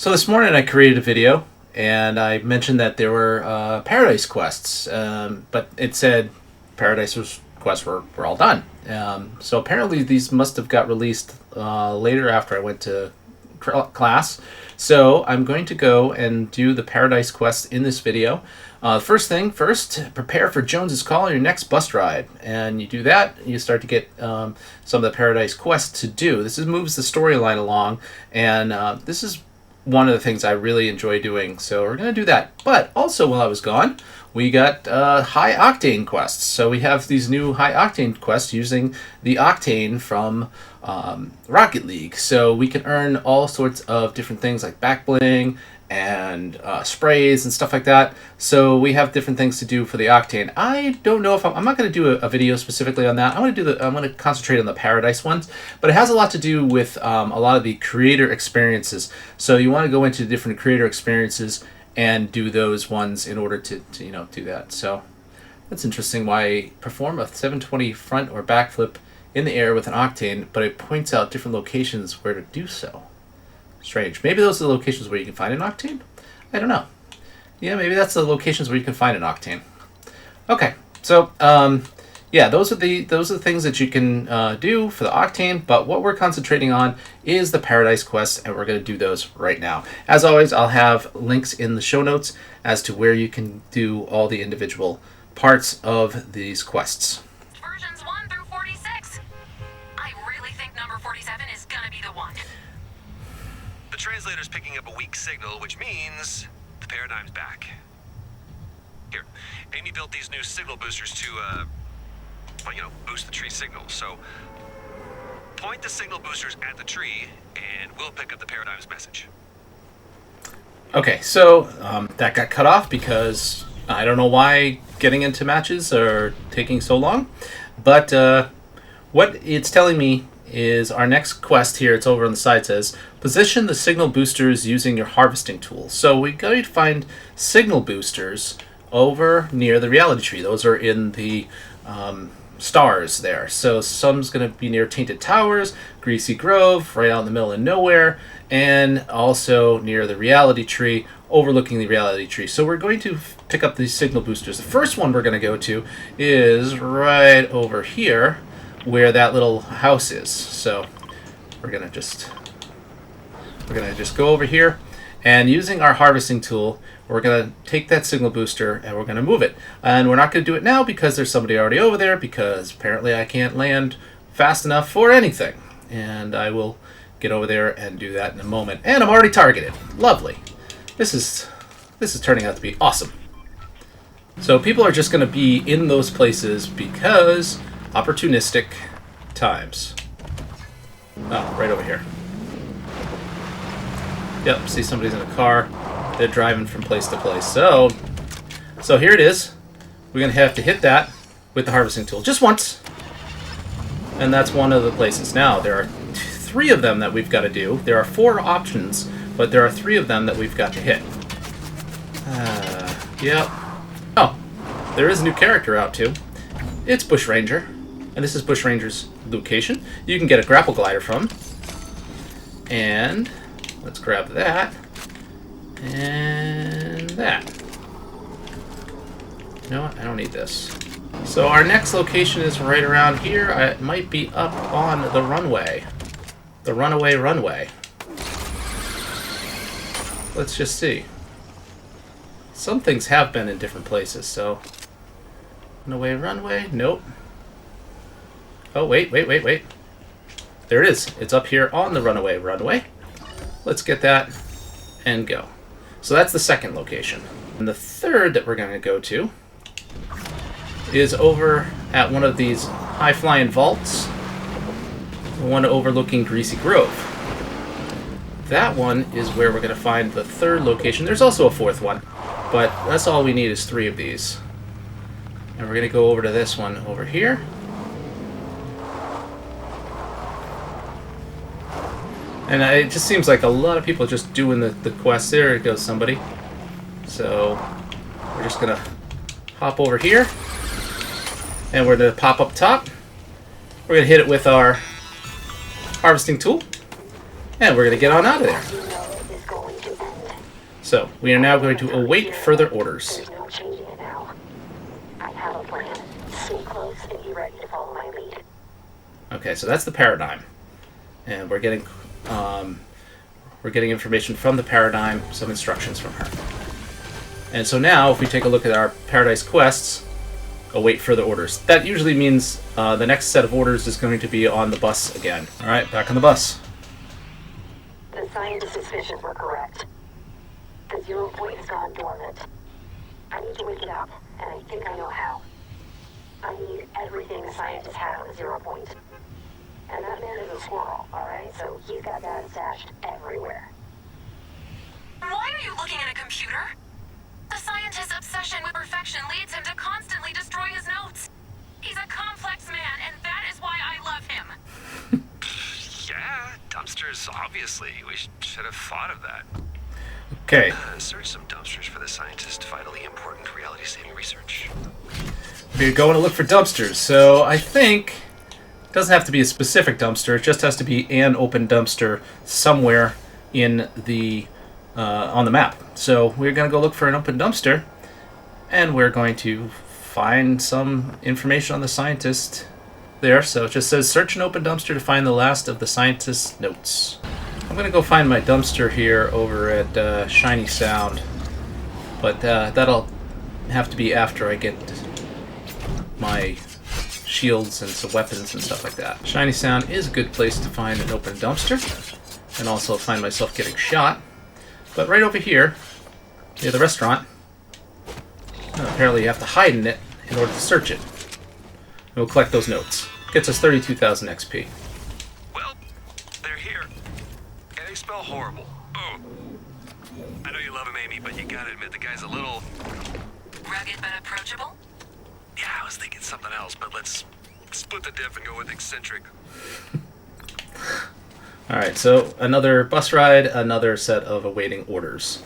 So this morning I created a video and I mentioned that there were Paradise quests, but it said Paradise quests were all done. So apparently these must have got released later after I went to class. So I'm going to go and do the Paradise quest in this video. First thing first, prepare for Jones's call on your next bus ride. And you do that, you start to get some of the Paradise quests to do. This moves the storyline along, and this is one of the things I really enjoy doing. So we're going to do that. But also while I was gone, we got high octane quests. So we have these new high octane quests using the octane from Rocket League. So we can earn all sorts of different things like back bling and sprays and stuff like that. So we have different things to do for the octane. I don't know if I'm not going to do a video specifically on that. I'm going to concentrate on the Paradise ones, but it has a lot to do with a lot of the creator experiences. So you want to go into different creator experiences and do those ones in order to do that. So that's interesting. Why perform a 720 front or backflip in the air with an octane, but it points out different locations where to do so. Strange. Maybe those are the locations where you can find an octane? I don't know. Yeah, maybe that's the locations where you can find an octane. Okay, so yeah, those are the things that you can do for the octane, but what we're concentrating on is the Paradise quests, and we're going to do those right now. As always, I'll have links in the show notes as to where you can do all the individual parts of these quests. Versions 1 through 46. I really think number 47 is going to be the one. The translator's picking up a weak signal, which means the paradigm's back. Here, Amy built these new signal boosters to, boost the tree signal. So, point the signal boosters at the tree, and we'll pick up the paradigm's message. Okay, so that got cut off because I don't know why getting into matches are taking so long. But what it's telling me is our next quest here, it's over on the side, says position the signal boosters using your harvesting tool. So we got to find signal boosters over near the reality tree. Those are in the stars there. So some's going to be near Tainted Towers, Greasy Grove, right out in the middle of nowhere, and also near the reality tree, overlooking the reality tree. So we're going to pick up these signal boosters. The first one we're going to go to is right over here, where that little house is. So we're gonna just go over here, and using our harvesting tool, we're gonna take that signal booster and we're gonna move it. And we're not gonna do it now because there's somebody already over there, because apparently I can't land fast enough for anything. And I will get over there and do that in a moment. And I'm already targeted. Lovely. This is turning out to be awesome. So people are just gonna be in those places because opportunistic times. Oh, right over here. Yep, see somebody's in a car. They're driving from place to place. So here it is. We're going to have to hit that with the harvesting tool just once. And that's one of the places. Now, there are 3 of them that we've got to do. There are 4 options, but there are 3 of them that we've got to hit. Yep. Oh, there is a new character out too. It's Bushranger. And this is Bushranger's location. You can get a grapple glider from. And let's grab that. And that. You know what? I don't need this. So our next location is right around here. It might be up on the runway. The runaway runway. Let's just see. Some things have been in different places, so... Runaway runway? Nope. Oh, wait. There it is. It's up here on the runaway runway. Let's get that and go. So that's the second location. And the third that we're going to go to is over at one of these high-flying vaults. The one overlooking Greasy Grove. That one is where we're going to find the third location. There's also a 4th one, but that's all we need is 3 of these. And we're going to go over to this one over here. And it just seems like a lot of people are just doing the quest. There goes somebody. So we're just going to hop over here. And we're going to pop up top. We're going to hit it with our harvesting tool. And we're going to get on out of there. So, we are now going to await further orders. There's no changing it now. I have a plan. Stay close and be ready to follow my lead. Okay, so that's the Paradigm. And we're getting information from the Paradigm, some instructions from her. And so now, if we take a look at our Paradise quests, await further orders. That usually means the next set of orders is going to be on the bus again. Alright, back on the bus. The scientist's suspicions were correct. The 0 point has gone dormant. I need to wake it up, and I think I know how. I need everything the scientist had on the 0 point. And that man is a squirrel, alright? So he's got that stashed everywhere. Why are you looking at a computer? The scientist's obsession with perfection leads him to constantly destroy his notes. He's a complex man, and that is why I love him. Yeah, dumpsters, obviously. We should have thought of that. Okay. Search some dumpsters for the scientist's vitally important reality-saving research. We're going to look for dumpsters, so I think it doesn't have to be a specific dumpster, it just has to be an open dumpster somewhere in the on the map. So we're going to go look for an open dumpster, and we're going to find some information on the scientist there. So it just says, search an open dumpster to find the last of the scientist's notes. I'm going to go find my dumpster here over at Shiny Sound, but that'll have to be after I get my shields and some weapons and stuff like that. Shiny Sound is a good place to find an open dumpster, and also find myself getting shot. But right over here, near the restaurant, apparently you have to hide in it in order to search it. And we'll collect those notes. Gets us 32,000 XP. Well, they're here. And they smell horrible. Oh. I know you love him, Amy, but you gotta admit the guy's a little... Rugged but approachable? Yeah, I was thinking something else, but let's split the diff and go with eccentric. Alright, so another bus ride, another set of awaiting orders.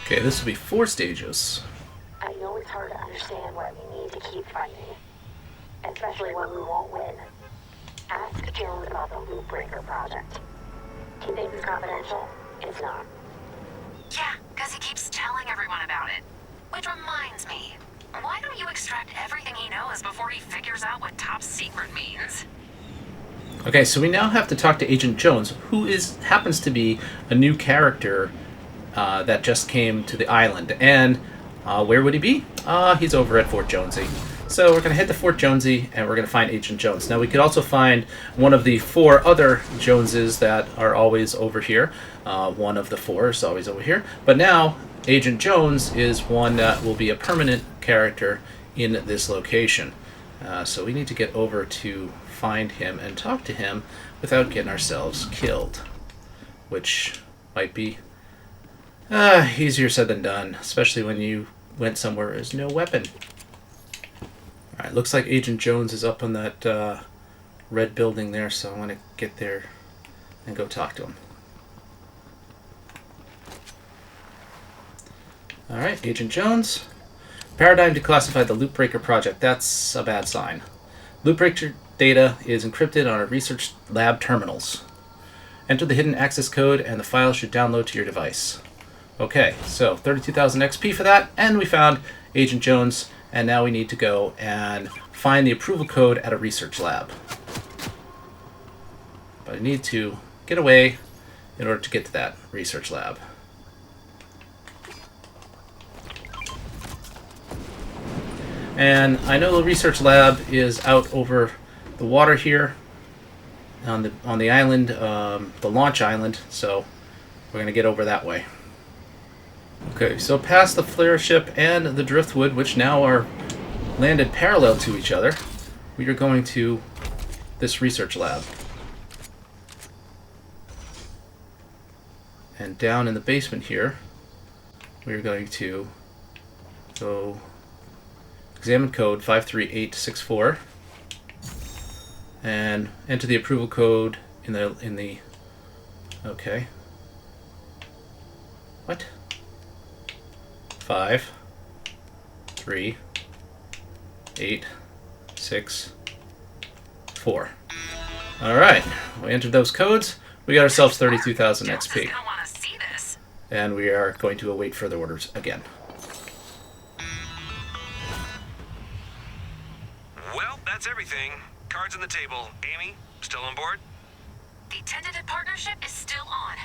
Okay, this will be 4 stages. I know it's hard to understand why we need to keep fighting. Especially when we won't win. Ask Jones about the Loop Breaker project. He thinks it's confidential. It's not. Yeah, because he keeps telling everyone about it. Which reminds me, why don't you extract everything he knows before he figures out what top secret means? Okay, so we now have to talk to Agent Jones, who happens to be a new character that just came to the island. And where would he be? He's over at Fort Jonsey. So we're going to head to Fort Jonsey, and we're going to find Agent Jones. Now, we could also find one of the 4 other Joneses that are always over here. One of the 4 is always over here. But now, Agent Jones is one that will be a permanent character in this location. So we need to get over to find him and talk to him without getting ourselves killed. Which might be easier said than done, especially when you went somewhere there's no weapon. Alright, looks like Agent Jones is up on that red building there, so I want to get there and go talk to him. Alright, Agent Jones. Paradigm declassified the Loop Breaker project. That's a bad sign. Loop Breaker data is encrypted on our research lab terminals. Enter the hidden access code and the file should download to your device. Okay, so 32,000 XP for that, and we found Agent Jones, and now we need to go and find the approval code at a research lab. But I need to get away in order to get to that research lab. And I know the research lab is out over the water here on the island, the launch island, so we're going to get over that way. Okay, so past the flare ship and the driftwood, which now are landed parallel to each other, we are going to this research lab. And down in the basement here, we are going to go examine code 53864 and enter the approval code in the okay. What? 5, 3, 8, 6, 4. All right, we entered those codes. We got ourselves 32,000 Jones is XP. gonna want to see and we are going to await further orders again. Well, that's everything. Cards on the table. Amy, still on board? The tentative partnership is still on.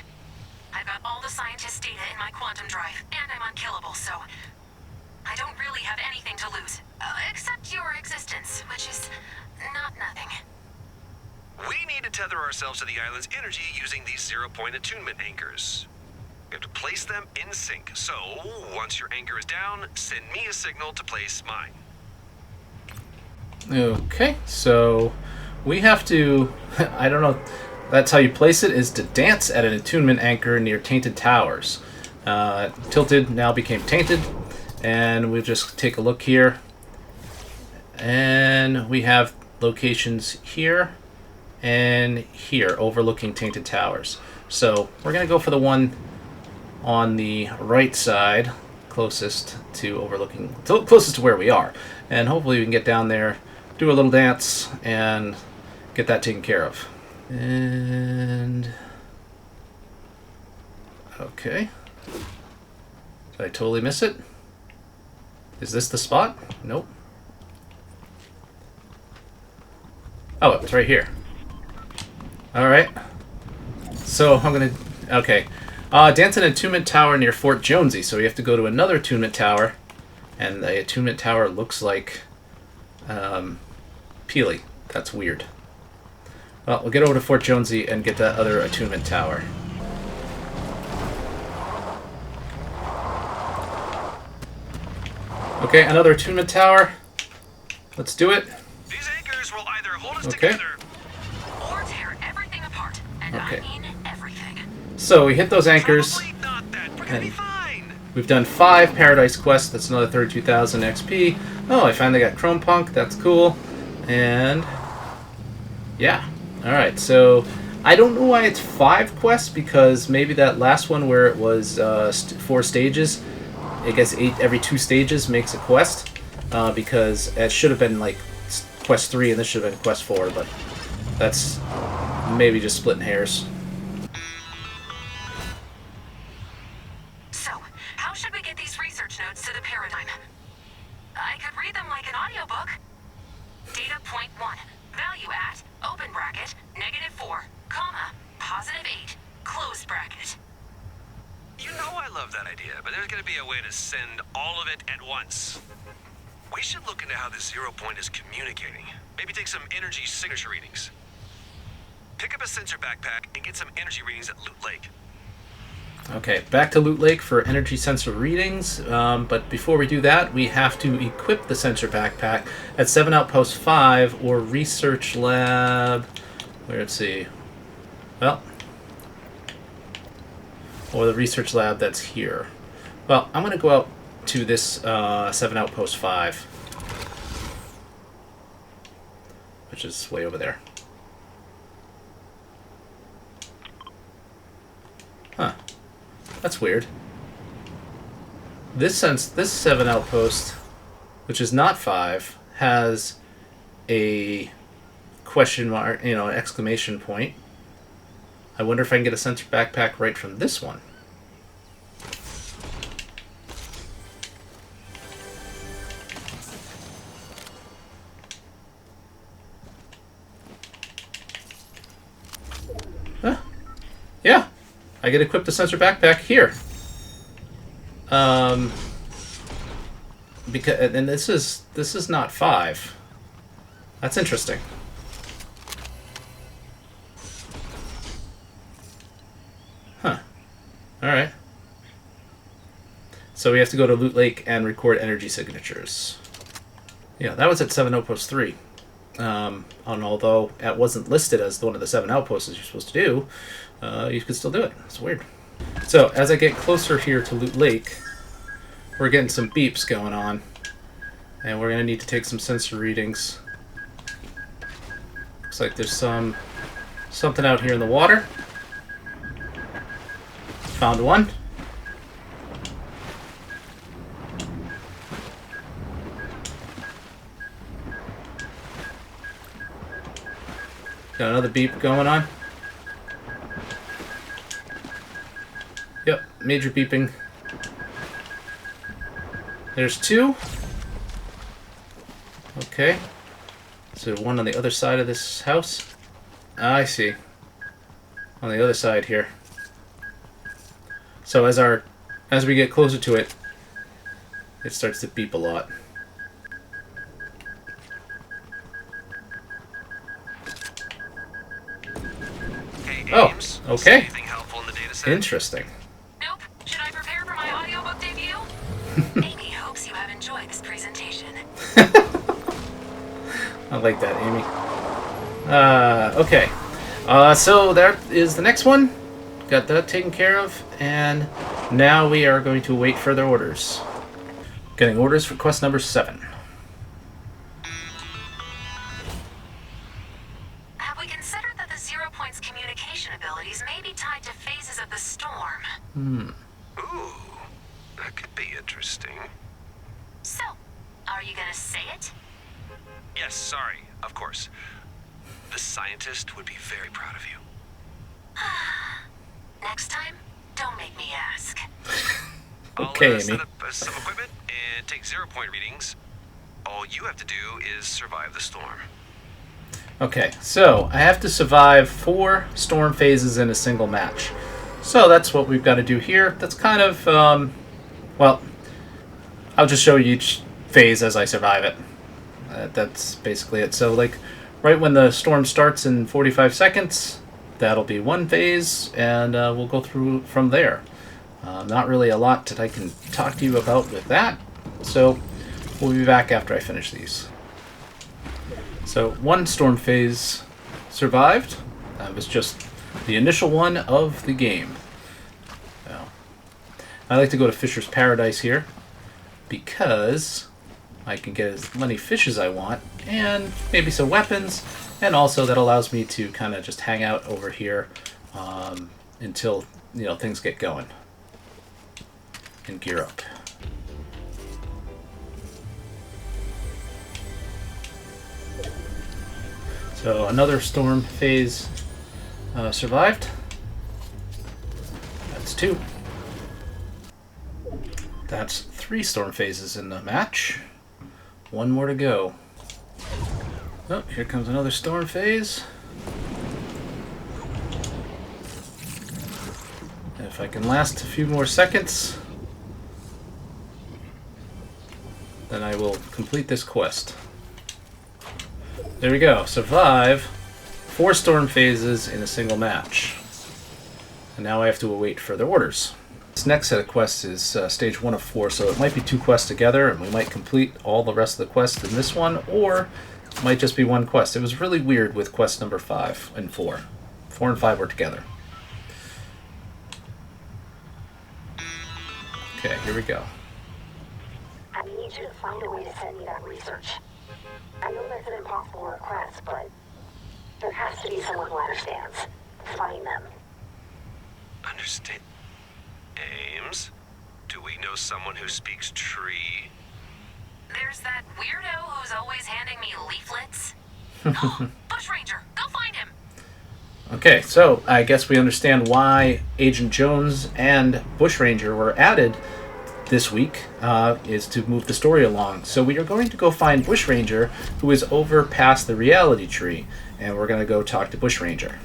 I've got all the scientists' data in my quantum drive, and I'm unkillable, so I don't really have anything to lose. Except your existence, which is not nothing. We need to tether ourselves to the island's energy using these zero-point attunement anchors. We have to place them in sync, so once your anchor is down, send me a signal to place mine. Okay, so we have to, I don't know, that's how you place it, is to dance at an attunement anchor near Tainted Towers. Tilted now became Tainted, and we'll just take a look here. And we have locations here and here overlooking Tainted Towers. So we're going to go for the one on the right side, closest to where we are. And hopefully we can get down there, do a little dance, and get that taken care of. And okay. Did I totally miss it? Is this the spot? Nope. Oh, it's right here. Alright. So I'm gonna... Okay. Dance an attunement tower near Fort Jonsey. So we have to go to another attunement tower. And the attunement tower looks like... Peely. That's weird. Well, we'll get over to Fort Jonsey and get that other attunement tower. Okay, another attunement tower. Let's do it. These anchors will either hold us Okay. together Or tear everything apart, and Okay. I mean everything. So we hit those anchors. Probably not that. We're gonna be And- fine. We've done 5 Paradise quests. That's another 32,000 XP. Oh, I finally got Chrome Punk. That's cool. And yeah. Alright, so I don't know why it's 5 quests, because maybe that last one where it was 4 stages, I guess every 2 stages makes a quest, because it should have been like quest 3 and this should have been quest 4, but that's maybe just splitting hairs. So, how should we get these research notes to the paradigm? I could read them like an audiobook. Data point 1. Value at, open bracket, -4, comma, +8, close bracket. You know I love that idea, but there's gonna be a way to send all of it at once. We should look into how this zero point is communicating. Maybe take some energy signature readings. Pick up a sensor backpack and get some energy readings at Loot Lake. Okay, back to Loot Lake for energy sensor readings, but before we do that, we have to equip the sensor backpack at 7 Outpost 5 or Research Lab, let's see, well, or the Research Lab that's here. Well, I'm going to go out to this 7 Outpost 5, which is way over there. Huh. That's weird. This 7 Outpost, which is not 5, has a question mark, an exclamation point. I wonder if I can get a sensor backpack right from this one. Huh. Yeah. I get equipped a sensor backpack here. Because and this is not 5. That's interesting. Huh. All right. So we have to go to Loot Lake and record energy signatures. Yeah, that was at 7 Outpost 3. And although it wasn't listed as one of the 7 outposts you're supposed to do, you could still do it. It's weird. So as I get closer here to Loot Lake, we're getting some beeps going on, and we're going to need to take some sensor readings. Looks like there's something out here in the water. Found one. Got another beep going on. Yep, major beeping. There's 2. Okay. So one on the other side of this house. I see. On the other side here. So as we get closer to it, it starts to beep a lot. Hey, Oh, Ames, okay. Anything helpful in the data set? Interesting. Nope. Should I prepare for my audiobook debut? Amy hopes you have enjoyed this presentation. I like that, Amy. Okay. So that is the next one. Got that taken care of, and now we are going to await further orders. Getting orders for quest number 7. Have we considered that the 0 Point's communication abilities may be tied to phases of the storm? Ooh, that could be interesting. So, are you gonna say it? Yes, sorry, of course. The scientist would be very proud of you. Next time, don't make me ask. Okay, I'll Amy. set up some equipment and take 0 Point readings. All you have to do is survive the storm. Okay, so I have to survive 4 storm phases in a single match. So that's what we've got to do here. That's kind of, well, I'll just show you each phase as I survive it. That's basically it. So, like, right when the storm starts in 45 seconds, that'll be one phase, and we'll go through from there. Not really a lot that I can talk to you about with that, so we'll be back after I finish these. So, one storm phase survived. That was just the initial one of the game. Now, I like to go to Fisher's Paradise here, because I can get as many fish as I want, and maybe some weapons, and also that allows me to kind of just hang out over here until, you know, things get going. And gear up. So another storm phase survived. That's 2. That's 3 storm phases in the match. 1 more to go. Oh, here comes another storm phase. If I can last a few more seconds, then I will complete this quest. There we go. Survive 4 storm phases in a single match. And now I have to await further orders. This next set of quests is stage 1 of 4, so it might be 2 quests together, and we might complete all the rest of the quests in this one, or it might just be 1 quest. It was really weird with quest number 5 and 4. 4 and 5 were together. Okay, here we go. I need you to find a way to send me that research. I know that's an impossible request, but there has to be someone who understands. Find them. Understand? Ames? Do we know someone who speaks tree? There's that weirdo who's always handing me leaflets. Oh, Bushranger, go find him. Okay, so I guess we understand why Agent Jones and Bushranger were added this week, is to move the story along. So we are going to go find Bushranger, who is over past the reality tree, and we're going to go talk to Bushranger.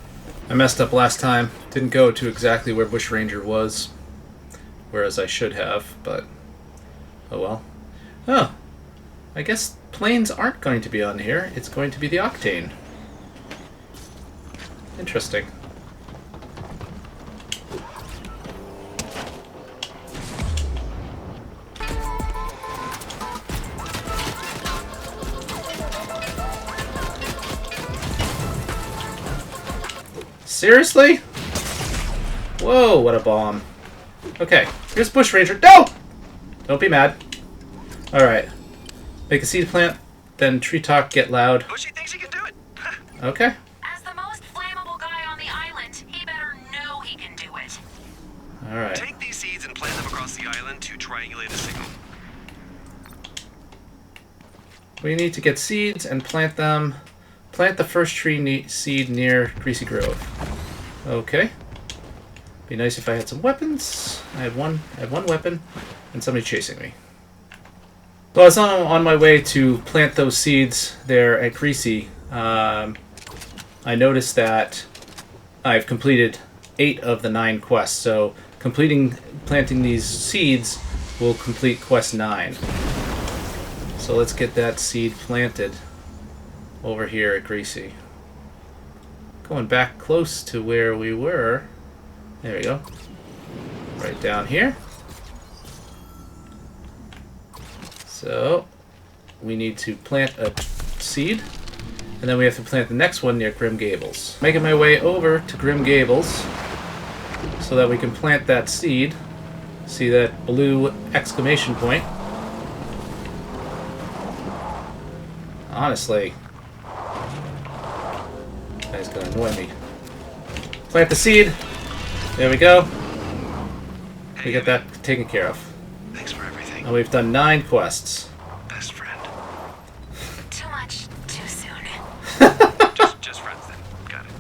I messed up last time, didn't go to exactly where Bushranger was, whereas I should have, but oh well. Oh, I guess planes aren't going to be on here, it's going to be the Octane. Interesting. Seriously? Whoa, what a bomb. Okay, here's Bushranger. No! Don't be mad. Alright. Make a seed plant, then tree talk, get loud. Bushy thinks he can do it. Okay. As the most flammable guy on the island, he better know he can do it. Alright. Take these seeds and plant them across the island to triangulate a signal. We need to get seeds and plant them. Plant the first tree seed near Greasy Grove. Okay. Be nice if I had some weapons. I have one weapon, and somebody chasing me. So as I'm on my way to plant those seeds there at Greasy, I noticed that I've completed 8 of the 9 quests. So planting these seeds will complete quest 9. So let's get that seed planted over here at Greasy. Going back close to where we were. There we go. Right down here. So we need to plant a seed, and then we have to plant the next one near Grim Gables. Making my way over to Grim Gables so that we can plant that seed. See that blue exclamation point? Honestly, that's gonna annoy me. Plant the seed. There we go. We got that taken care of. Thanks for everything. And we've done 9 quests. Best friend. Too much, too soon. just friends then. Got it.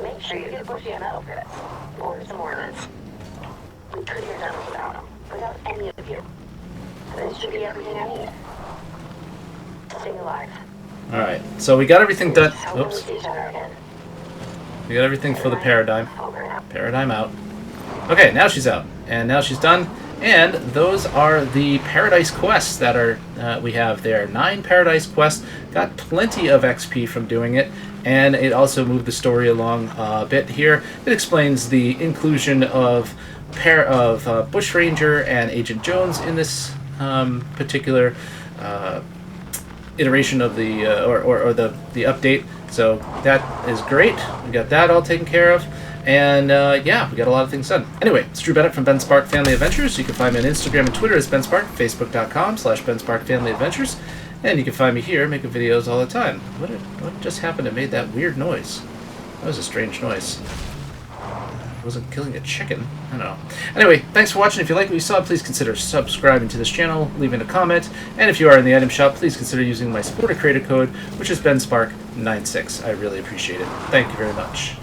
Make sure you get Bushy and outfits. Or some ornaments. We couldn't have done it without them. Without any of you. This should be everything I need. Stay alive. Alright, so we got everything done. Help Oops. us each other again. We got everything for the paradigm. Over and out. Paradigm out. Okay, now she's out. And now she's done. And those are the Paradise quests that are we have there. 9 Paradise quests. Got plenty of XP from doing it. And it also moved the story along a bit here. It explains the inclusion of Bushranger and Agent Jones in this particular iteration of the or the update. So that is great. We got that all taken care of. And yeah, we got a lot of things done. Anyway, it's Drew Bennett from Ben Spark Family Adventures. You can find me on Instagram and Twitter as Ben Spark, Facebook.com/Ben Spark Family Adventures. And you can find me here making videos all the time. What just happened? It made that weird noise. That was a strange noise. I wasn't killing a chicken. I don't know. Anyway, thanks for watching. If you like what you saw, please consider subscribing to this channel, leaving a comment, and if you are in the item shop, please consider using my supporter creator code, which is BenSpark96. I really appreciate it. Thank you very much.